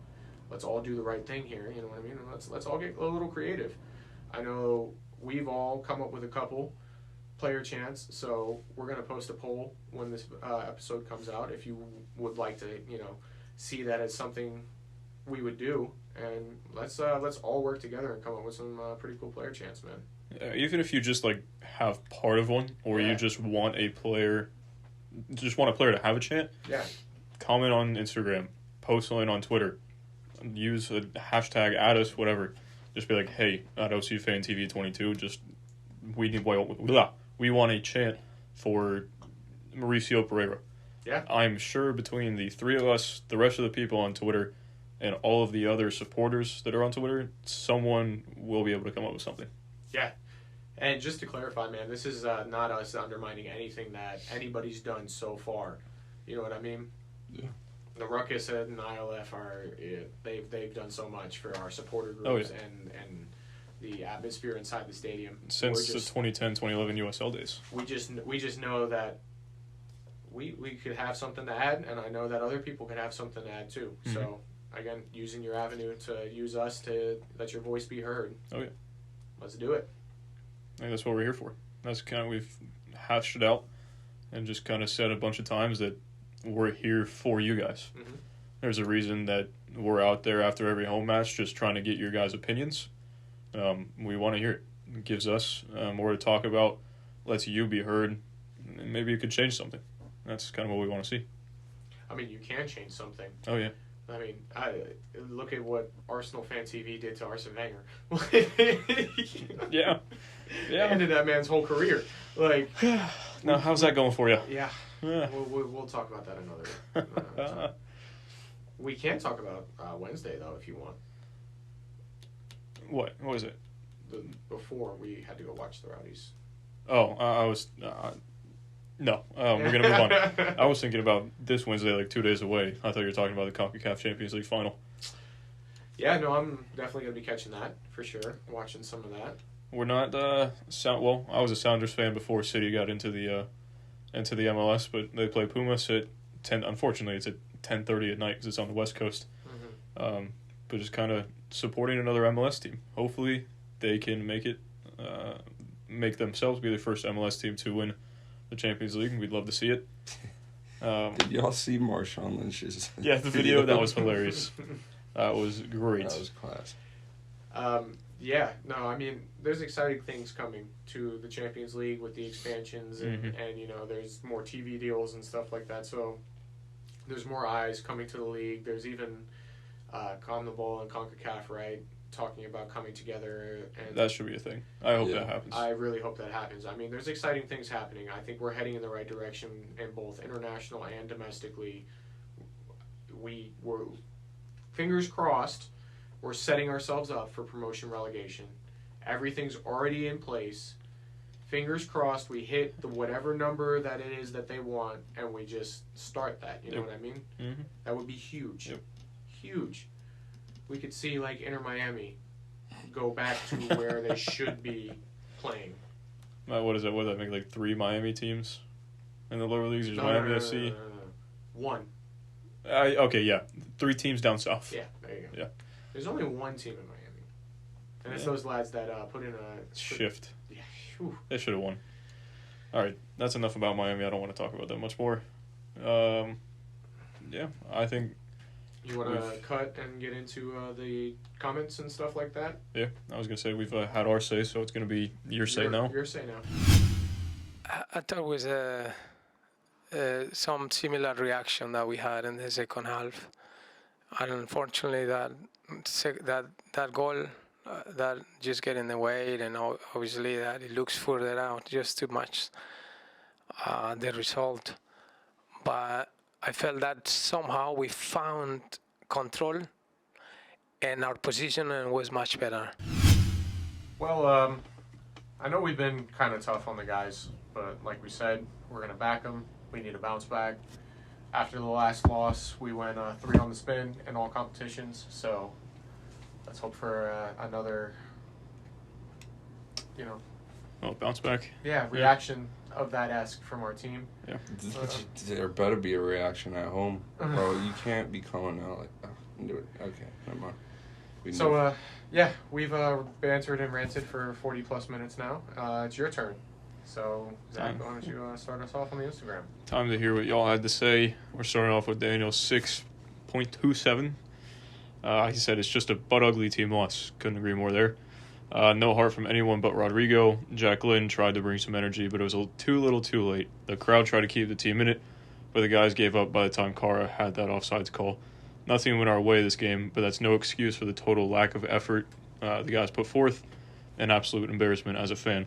Let's all do the right thing here. You know what I mean? And let's all get a little creative. I know we've all come up with a couple player chants, so we're gonna post a poll when this episode comes out. If you would like to, see that as something we would do, and let's all work together and come up with some pretty cool player chants, man. Even if you just like have part of one, or you just want a player to have a chant. Yeah. Comment on Instagram, post something on Twitter, use a hashtag, add us, whatever. Just be like, hey, at OCFanTV22, just we want a chant for Mauricio Pereira. Yeah. I'm sure between the three of us, the rest of the people on Twitter, and all of the other supporters that are on Twitter, someone will be able to come up with something. Yeah. And just to clarify, man, this is not us undermining anything that anybody's done so far. You know what I mean? Yeah. The Ruckus and ILF they've done so much for our supporter groups and the atmosphere inside the stadium. Since the 2010-2011 USL days. We just know that we could have something to add, and I know that other people could have something to add too. Mm-hmm. So again, using your avenue to use us to let your voice be heard. Oh yeah. Let's do it. I think that's what we're here for. That's kind of, we've hashed it out and just kind of said a bunch of times that we're here for you guys. Mm-hmm. There's a reason that we're out there after every home match just trying to get your guys' opinions. We want to hear it. It gives us more to talk about, lets you be heard, and maybe it could change something. That's kind of what we want to see. I mean, you can change something. Oh, yeah. I mean, look at what Arsenal Fan TV did to Arsene Wenger. Yeah. Ended that man's whole career. Like, now, how's that going for you? Yeah. Yeah. We'll talk about that another time. We can talk about Wednesday, though, if you want. What was it? Before we had to go watch the Rowdies. Oh, I was... no, we're going to move on. I was thinking about this Wednesday, like 2 days away. I thought you were talking about the CONCACAF Champions League final. Yeah, no, I'm definitely going to be catching that, for sure. Watching some of that. We're not... well, I was a Sounders fan before City got into the MLS, but they play Pumas at 10... Unfortunately, it's at 10:30 at night because it's on the West Coast. Mm-hmm. But just kind of supporting another MLS team. Hopefully, they can make it... make themselves be the first MLS team to win the Champions League. We'd love to see it. Did y'all see Marshawn Lynch's Yeah, the video, that was hilarious. That was great. That was class. Yeah, no, I mean, there's exciting things coming to the Champions League with the expansions and there's more TV deals and stuff like that. So there's more eyes coming to the league. There's even CONMEBOL and CONCACAF, right, talking about coming together. And that should be a thing. I hope that happens. I really hope that happens. I mean, there's exciting things happening. I think we're heading in the right direction in both international and domestically. We're fingers crossed. We're setting ourselves up for promotion relegation. Everything's already in place. Fingers crossed we hit the whatever number that it is that they want, and we just start that. You know what I mean? Mm-hmm. That would be huge. Yep. Huge. We could see, like, Inter Miami go back to where they should be playing. What is that? What does that make, like 3 Miami teams in the lower leagues? There's Miami FC. No. One. Okay, yeah. 3 teams down south. Yeah, there you go. Yeah. There's only one team in Miami. And it's those lads that put in a... Shift. Yeah. Whew. They should have won. All right, that's enough about Miami. I don't want to talk about that much more. Yeah, I think... You want to cut and get into the comments and stuff like that? Yeah, I was going to say we've had our say, so it's going to be your say now. Your say now. I thought it was some similar reaction that we had in the second half. And unfortunately, that that goal that just get in the way, and obviously that it looks further out, just too much the result. But I felt that somehow we found control, and our position was much better. Well, I know we've been kind of tough on the guys, but like we said, we're going to back them. We need a bounce back. After the last loss, we went 3 on the spin in all competitions, so let's hope for another, bounce back. reaction of that esque from our team. Yeah. There better be a reaction at home, bro. You can't be calling out like, do it. Okay, never mind. We've bantered and ranted for 40 plus minutes now. It's your turn. So, Zach, why don't you start us off on the Instagram? Time to hear what y'all had to say. We're starting off with Daniel 6.27. He said it's just a butt ugly team loss. Couldn't agree more there. No heart from anyone but Rodrigo. Jack Lynn tried to bring some energy, but it was too little too late. The crowd tried to keep the team in it, but the guys gave up by the time Kara had that offsides call. Nothing went our way this game, but that's no excuse for the total lack of effort the guys put forth. An absolute embarrassment as a fan.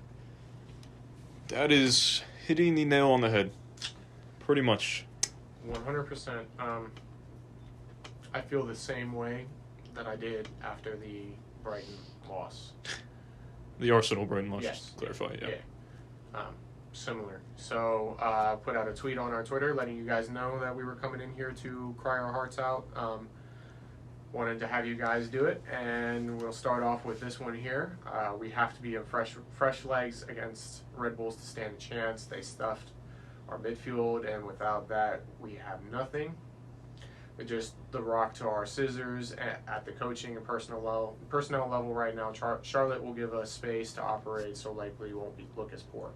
That is hitting the nail on the head. Pretty much. 100%. I feel the same way that I did after the Brighton loss. The Arsenal Brighton loss, Yes. just to clarify, yeah. Similar. So, put out a tweet on our Twitter letting you guys know that we were coming in here to cry our hearts out. Wanted to have you guys do it, and we'll start off with this one here. We have to be in fresh legs against Red Bulls to stand a chance. They stuffed our midfield, and without that, we have nothing. Just the rock to our scissors at the coaching and personnel level right now. Charlotte will give us space to operate, so likely won't look as poor.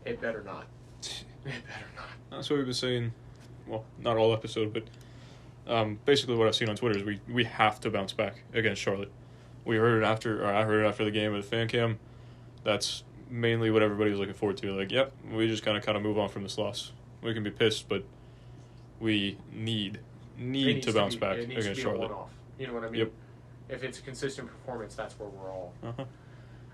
It better not. It better not. That's what we've been saying. Well, not all episode, but basically what I've seen on Twitter is we have to bounce back against Charlotte. I heard it after the game with the fan cam. That's mainly what everybody was looking forward to. Like, yep, we just kind of move on from this loss. We can be pissed, but we need to bounce back against Charlotte. You know what I mean? Yep. If it's a consistent performance, that's where we're all. Uh-huh.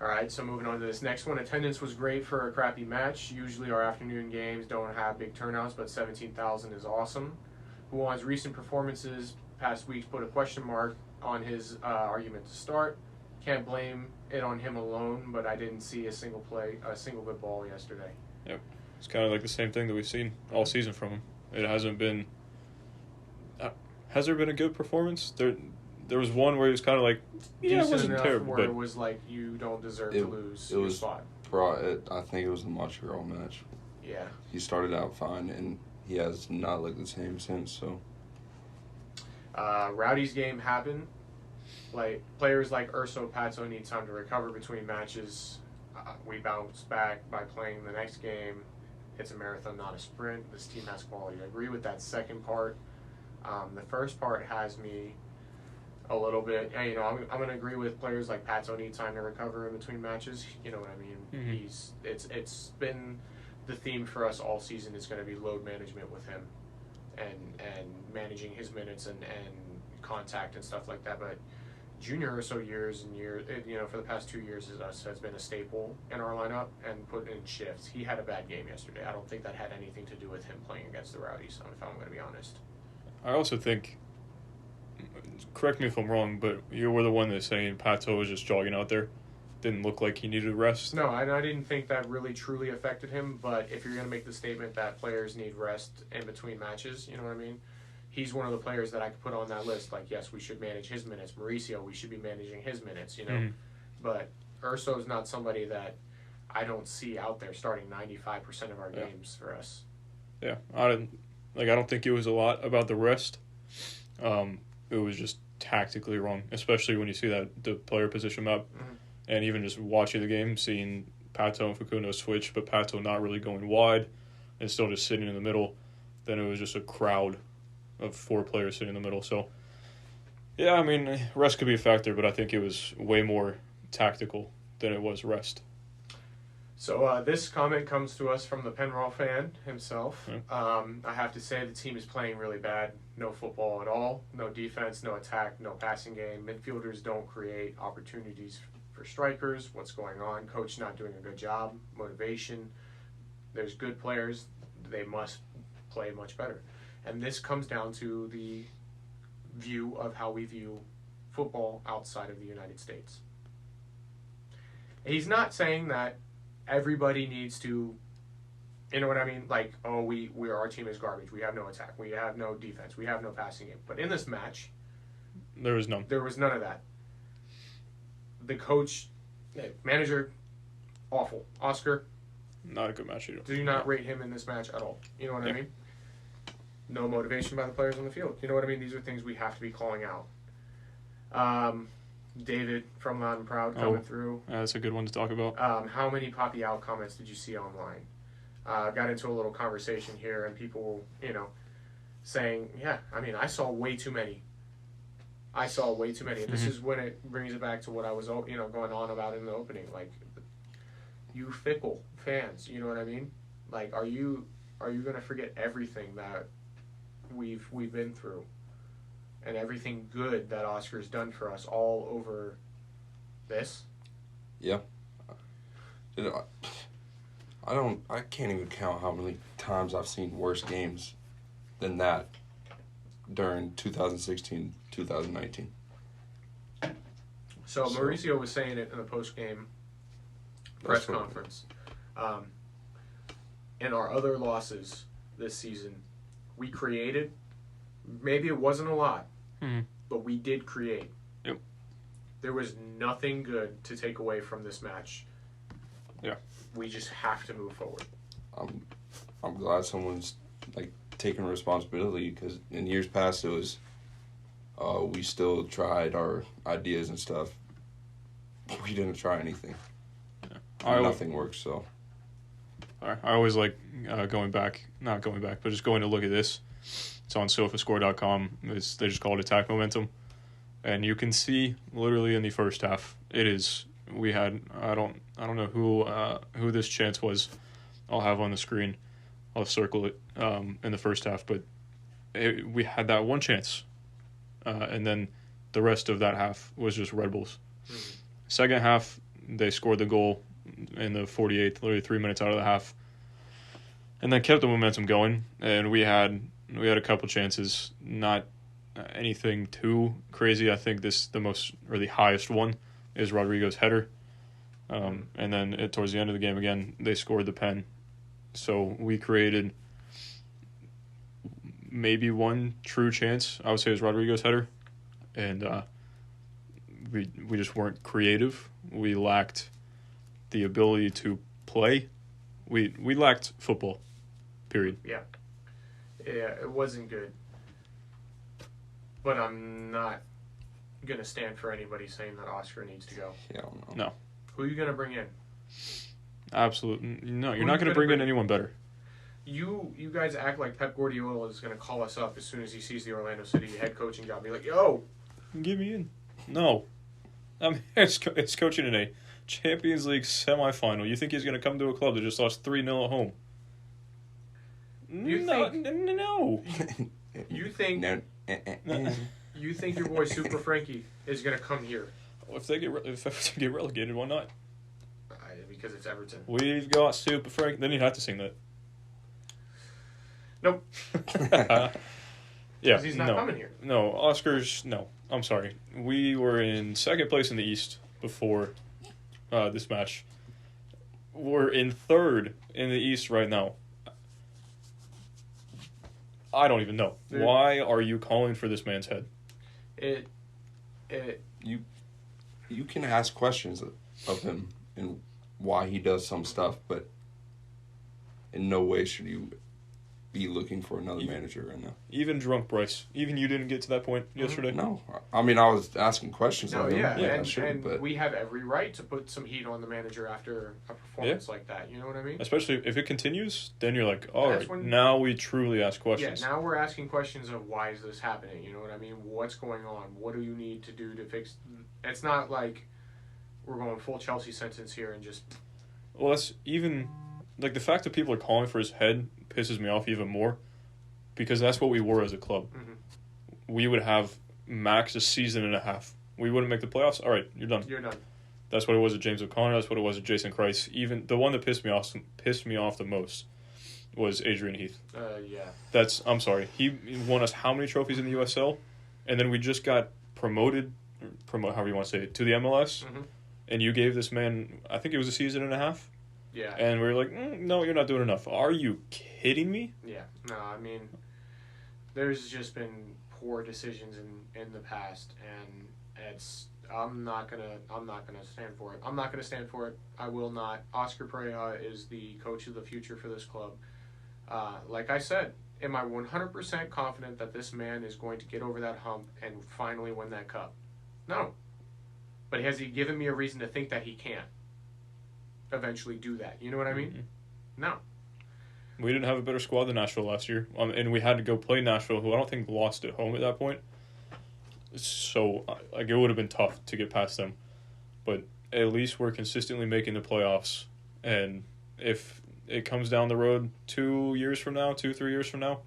All right, so moving on to this next one. Attendance was great for a crappy match. Usually our afternoon games don't have big turnouts, but 17,000 is awesome. Huan's recent performances past weeks put a question mark on his argument to start. Can't blame it on him alone, but I didn't see a single good ball yesterday. Yep. It's kind of like the same thing that we've seen all season from him. It hasn't been... has there been a good performance? There was one where he was kind of like, yeah, it wasn't terrible, where but it was like you don't deserve to lose your spot. I think it was the Montreal match. Yeah. He started out fine, and he has not looked the same since. So. Rowdy's game happened. Like players like Urso Pato need time to recover between matches. We bounce back by playing the next game. It's a marathon, not a sprint. This team has quality. I agree with that second part. The first part has me a little bit. I'm going to agree with players like Pato need time to recover in between matches. You know what I mean? Mm-hmm. It's been the theme for us all season is going to be load management with him, and managing his minutes and contact and stuff like that. But Junior Urso for the past 2 years has been a staple in our lineup and put in shifts. He had a bad game yesterday. I don't think that had anything to do with him playing against the Rowdies, if I'm going to be honest. I also think, correct me if I'm wrong, but you were the one that's saying Pato was just jogging out there. Didn't look like he needed rest. No, I didn't think that really truly affected him, but if you're going to make the statement that players need rest in between matches, you know what I mean? He's one of the players that I could put on that list. Like, yes, we should manage his minutes. Mauricio, we should be managing his minutes, you know? Mm-hmm. But Urso's not somebody that I don't see out there starting 95% of our games for us. Yeah, I don't think it was a lot about the rest. It was just tactically wrong, especially when you see the player position map, and even just watching the game, seeing Pato and Facundo switch, but Pato not really going wide and still just sitting in the middle. Then it was just a crowd of 4 players sitting in the middle. So, yeah, I mean, rest could be a factor, but I think it was way more tactical than it was rest. So this comment comes to us from the Penrall fan himself. Yeah. I have to say the team is playing really bad. No football at all. No defense, no attack, no passing game. Midfielders don't create opportunities for strikers. What's going on? Coach not doing a good job. Motivation. There's good players. They must play much better. And this comes down to the view of how we view football outside of the United States. He's not saying that everybody needs to, you know what I mean? Like, oh, our team is garbage. We have no attack. We have no defense. We have no passing game. But in this match, There was none. there was none of that. The coach, manager, awful. Oscar, Not a good match either. do not rate him in this match at all. You know what I mean? No motivation by the players on the field. You know what I mean? These are things we have to be calling out. David from Loud and Proud coming through. That's a good one to talk about. How many Poppy Out comments did you see online? Got into a little conversation here, and people, saying, yeah, I mean, I saw way too many. And this is when it brings it back to what I was, going on about in the opening. Like, you fickle fans, you know what I mean? Like, are you going to forget everything that we've been through? And everything good that Oscar's done for us all over this? Yeah. I can't even count how many times I've seen worse games than that during 2016, 2019. So Mauricio was saying it in the post-game press conference. In our other losses this season, we created, maybe it wasn't a lot, but we did create. Yep. There was nothing good to take away from this match. Yeah. We just have to move forward. I'm glad someone's taking responsibility, because in years past it was we still tried our ideas and stuff. We didn't try anything. Yeah. Nothing works. So I always like not going back, but just going to look at this. It's on SofaScore.com. They just call it attack momentum, and you can see literally in the first half, we had I don't know who this chance was. I'll have on the screen. I'll circle it in the first half, but we had that one chance, and then the rest of that half was just Red Bulls. Mm-hmm. Second half, they scored the goal in the 48th, literally 3 minutes out of the half, and then kept the momentum going. And we had a couple chances, not anything too crazy. I think the highest one is Rodrigo's header, and then towards the end of the game again, they scored the pen. So we created maybe one true chance. I would say it was Rodrigo's header, and we just weren't creative. We lacked the ability to play. We lacked football. Period. Yeah, it wasn't good. But I'm not going to stand for anybody saying that Oscar needs to go. Hell no. No. Who are you going to bring in? Absolutely. No, you're Who not you going to gonna bring in bring- anyone better. You guys act like Pep Guardiola is going to call us up as soon as he sees the Orlando City head coaching job. Be like, yo, Get me in. No. I mean, it's coaching in a Champions League semifinal. You think he's going to come to a club that just lost 3-0 at home? You No. think- No. you think No. you think your boy Super Frankie is going to come here If they get relegated, why not? because it's Everton? We've got Super Frank. Then you'd have to sing that. Nope, Yeah, because he's not no. coming here. No, Oscars, no. I'm sorry. We were in second place in the East before this match. We're in third in the East right now. I don't even know. Dude. Why are you calling for this man's head? It You can ask questions of him and why he does some stuff, but in no way should you be looking for another manager right now. Even drunk Bryce. Even you didn't get to that point yesterday. No. I mean, I was asking questions no, of him. yeah, I and, should, and but we have every right to put some heat on the manager after a performance like that. You know what I mean? Especially if it continues, then you're like, all That's right, when- now we truly ask questions. Yeah, now we're asking questions of why is this happening? You know what I mean? What's going on? What do you need to do to fix? It's not like we're going full Chelsea sentence here and just Well, that's even like the fact that people are calling for his head pisses me off even more, because that's what we were as a club. Mm-hmm. We would have max a season and a half. We wouldn't make the playoffs. All right, you're done. You're done. That's what it was with James O'Connor. That's what it was with Jason Kreis. Even the one that pissed me off the most was Adrian Heath. Yeah. I'm sorry. He won us how many trophies in the USL, and then we just got promoted, however you want to say it, to the MLS. Mm-hmm. And you gave this man, I think it was a season and a half. Yeah. And we were like, no, you're not doing enough. Are you kidding me? Yeah. No, I mean, there's just been poor decisions in the past, and I'm not gonna stand for it. I'm not gonna stand for it. I will not. Oscar Pereira is the coach of the future for this club. Like I said, am I 100% confident that this man is going to get over that hump and finally win that cup? No. But has he given me a reason to think that he can't eventually do that? You know what I mean? Mm-hmm. No. We didn't have a better squad than Nashville last year. And we had to go play Nashville, who I don't think lost at home at that point. So, like, it would have been tough to get past them. But at least we're consistently making the playoffs. And if it comes down the road 3 years from now,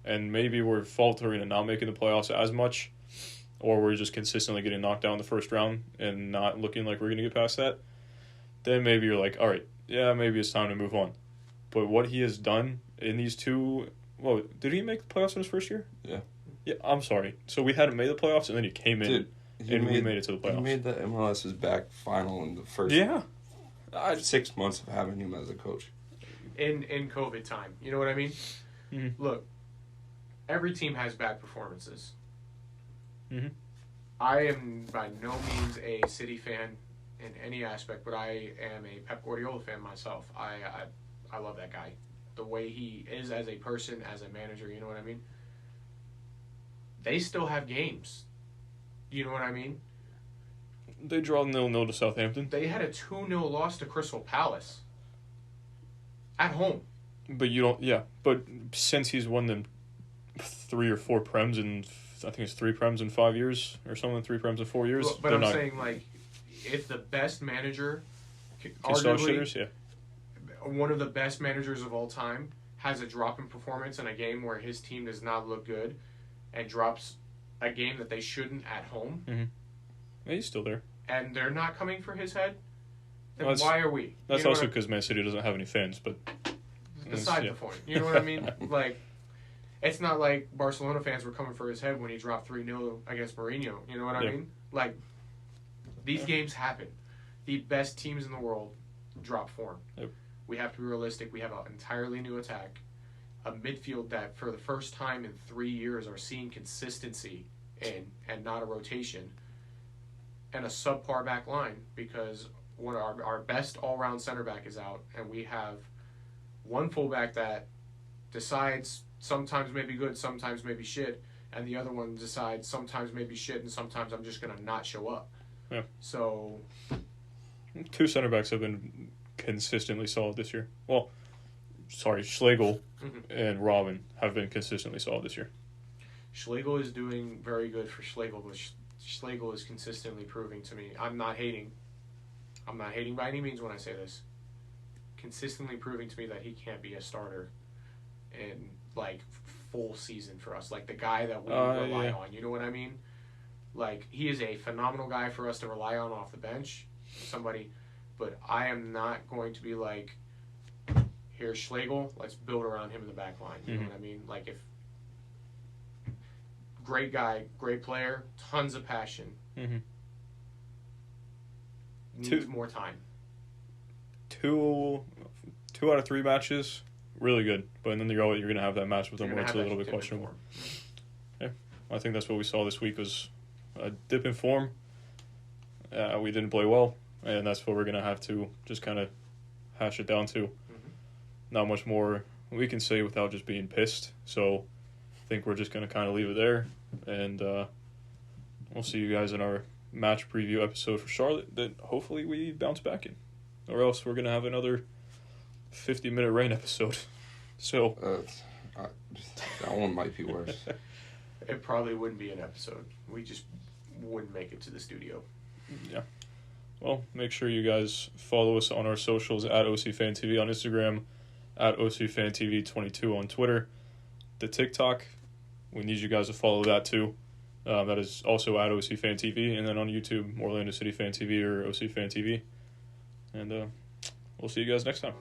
and maybe we're faltering and not making the playoffs as much, or we're just consistently getting knocked out in the first round and not looking like we're going to get past that, then maybe you're like, all right, yeah, maybe it's time to move on. But what he has done in these two... Well, did he make the playoffs in his first year? Yeah. Yeah, I'm sorry. So we hadn't made the playoffs, and then he came in, and we made it to the playoffs. He made the MLS's back final in the first 6 months of having him as a coach. In COVID time. You know what I mean? Mm-hmm. Look, every team has bad performances. Mm-hmm. I am by no means a City fan in any aspect, but I am a Pep Guardiola fan myself. I love that guy. The way he is as a person, as a manager, you know what I mean? They still have games. You know what I mean? They draw 0-0 to Southampton. They had a 2-0 loss to Crystal Palace. At home. But you don't... Yeah, but since he's won them 3 or 4 Prems in... I think it's 3 Prems in 5 years or something, 3 Prems in 4 years. But I'm saying, like, if the best manager... Shitters, yeah. One of the best managers of all time has a drop in performance in a game where his team does not look good and drops a game that they shouldn't at home. Mm-hmm. Yeah, he's still there. And they're not coming for his head, then well, why are we? That's also because Man City doesn't have any fans, but... Beside the point. You know what I mean? Like, it's not like Barcelona fans were coming for his head when he dropped 3-0 against Mourinho. You know what I mean? Like, these games happen. The best teams in the world drop form. Yep. We have to be realistic. We have an entirely new attack. A midfield that, for the first time in 3 years, are seeing consistency in and not a rotation. And a subpar back line because one of our best all-round center back is out, and we have one fullback that decides sometimes maybe good, sometimes maybe shit, and the other one decides sometimes maybe shit and sometimes I'm just going to not show up. Yeah. So... 2 center backs have been consistently solid this year. Well, sorry, Schlegel and Robin have been consistently solid this year. Schlegel is doing very good for Schlegel, but Schlegel is consistently proving to me. I'm not hating by any means when I say this. Consistently proving to me that he can't be a starter in, like, full season for us. Like, the guy that we rely on. You know what I mean? Like, he is a phenomenal guy for us to rely on off the bench. Somebody, but I am not going to be like, here's Schlegel, let's build around him in the back line. You know what I mean? Like, if great guy, great player, tons of passion. Needs more time. 2 out of 3 matches, really good. But then you're going to have that match with them where it's a little bit questionable. Yeah, I think that's what we saw this week was a dip in form. We didn't play well, and that's what we're going to have to just kind of hash it down to. Not much more we can say without just being pissed. So I think we're just going to kind of leave it there, and we'll see you guys in our match preview episode for Charlotte that hopefully we bounce back in. Or else we're going to have another 50-minute rain episode. So that one might be worse. It probably wouldn't be an episode. We just wouldn't make it to the studio. Yeah. well, make sure you guys follow us on our socials at OCFanTV on Instagram, at OCFanTV22 on Twitter. The TikTok, we need you guys to follow that too. That is also at OCFanTV. And then on YouTube, Orlando City Fan TV or OCFanTV. And we'll see you guys next time.